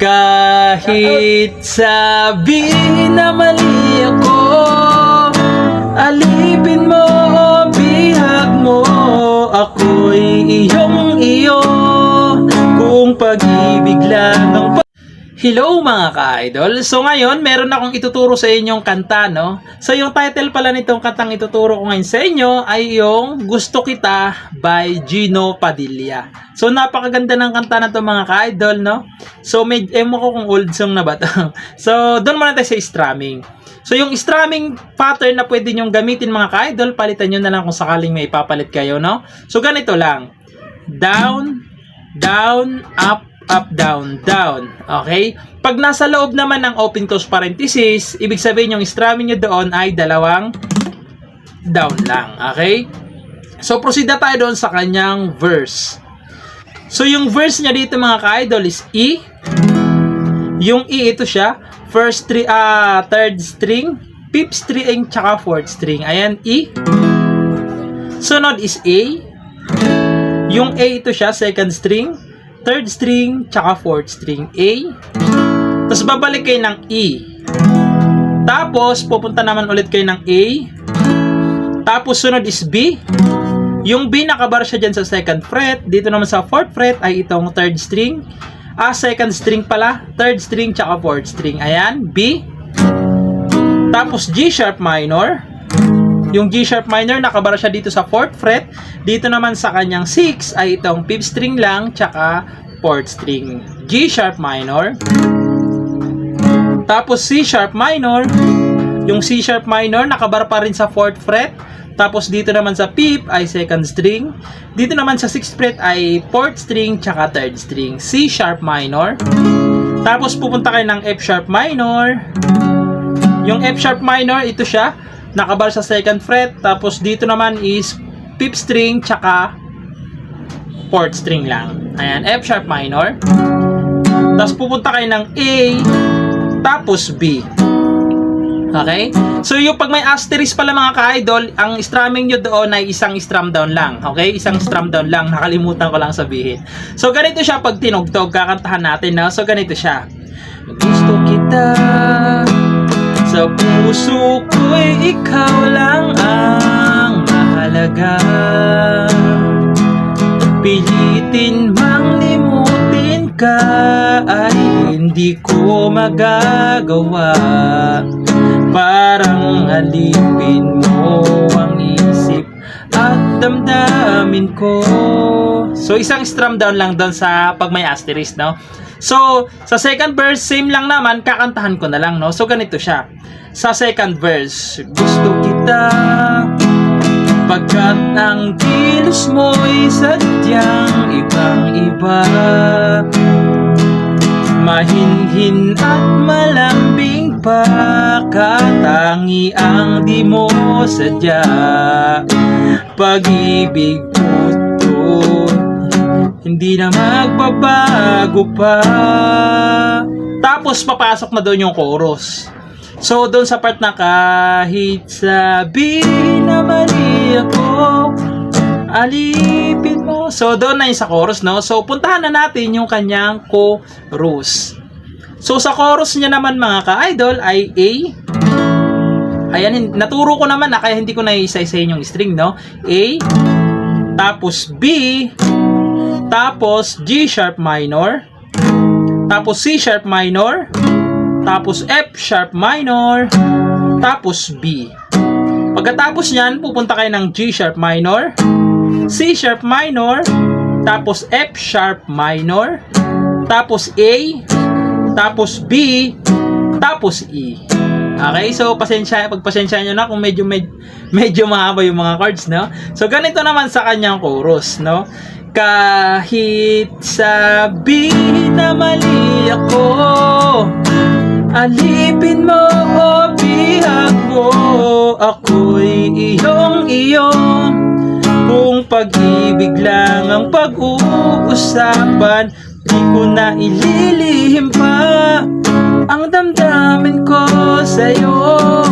Kahit sabihin na mali ako, alipin mo o bihag mo, ako'y iyong-iyo, kung pag-ibig lang ang Hello mga ka-idol! So ngayon, meron akong ituturo sa inyong kanta, no? So yung title pala nitong kantang ituturo ko ngayon sa inyo ay yung Gusto Kita by Gino Padilla. So napakaganda ng kanta na to mga ka-idol, no? So mo ko kung old song na ba to. So doon muna tayo sa strumming. So yung strumming pattern na pwede nyong gamitin mga ka-idol, palitan nyo na lang kung sakaling may ipapalit kayo, no? So ganito lang. Down, down, up, up, down, down. Okay? Pag nasa loob naman ng open close parenthesis, ibig sabihin yung strumming nyo doon ay dalawang down lang. Okay? So, proceed na tayo doon sa kanyang verse. So, yung verse niya dito mga ka-idol is E. Yung E, ito siya. Third string, fifth string, tsaka fourth string. Ayan, E. Sunod is A. Yung A, ito siya, second string, third string, tsaka fourth string, A. Tapos babalik kayo ng E. Tapos pupunta naman ulit kayo ng A. Tapos sunod is B. Yung B nakabar siya dyan sa second fret. Dito naman sa fourth fret ay itong third string. Second string pala. Third string, tsaka fourth string. Ayan, B. Tapos G sharp minor. Yung G sharp minor, nakabara siya dito sa 4th fret. Dito naman sa kanyang 6 ay itong 5th string lang, tsaka 4th string. G sharp minor. Tapos C sharp minor. Yung C sharp minor, nakabara pa rin sa 4th fret. Tapos dito naman sa 5th ay 2nd string. Dito naman sa 6th fret ay 4th string, tsaka 3rd string. C sharp minor. Tapos pupunta kayo ng F sharp minor. Yung F sharp minor, ito siya. Nakabar sa 2nd fret, tapos dito naman is 5th string, tsaka 4th string lang. Ayan, F sharp minor. Tapos pupunta kayo ng A, tapos B. Okay? So yung pag may asterisk pala mga ka-idol, ang strumming nyo doon ay isang strum down lang. Okay? Isang strum down lang. Nakalimutan ko lang sabihin. So ganito siya pag tinugtog, kakantahan natin. No? So ganito siya. Gusto kita, sa puso ko'y ikaw lang ang mahalaga. Pilitin mang limutin ka ay hindi ko magagawa. Parang alipin mo ang isip at damdamin ko. So isang strum down lang doon sa pag may asterisk, no? So, sa second verse, same lang naman, kakantahan ko na lang, no? So, ganito siya. Sa second verse, gusto kita, pagkat ang kilos mo'y sadyang ibang-iba. Mahinhin at malambing pa, katangi ang di mo sadya. Pag-ibig ko to, hindi na magbabago pa. Tapos papasok na doon yung chorus. So doon sa part na kahit sabihin na mali ako, alipin mo. So doon na yung sa chorus, no? So puntahan na natin yung kanyang chorus. So sa chorus niya naman mga ka-idol ay A. Ayan, naturo ko naman na kaya hindi ko na isa-isahin yung string, no? A. Tapos B. Tapos G sharp minor, tapos C sharp minor, tapos F sharp minor, tapos B. Pagkatapos niyan, pupunta kayo ng G sharp minor, C sharp minor, tapos F sharp minor, tapos A, tapos B, tapos E. Okay, so pagpasensya nyo na kung medyo mahaba yung mga chords, no? So ganito naman sa kanyang chorus, no? Kahit sabihin na mali ako, alipin mo o bihag mo, ako'y iyong-iyo, kung pag-ibig lang ang pag-uusapan, di ko na ililihim pa ang damdamin ko sa'yo.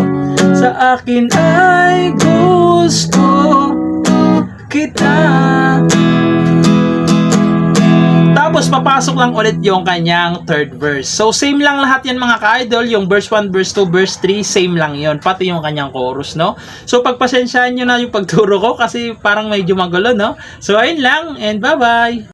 Sa akin ay gusto kita. Tapos Tapos papasok lang ulit yung kanyang third verse. So same lang lahat yan mga ka-idol, yung verse 1, verse 2, verse 3, same lang yon, pati yung kanyang chorus, no? So pagpasensyahan nyo na yung pagturo ko kasi parang medyo magulo, no? So ayun lang and bye-bye!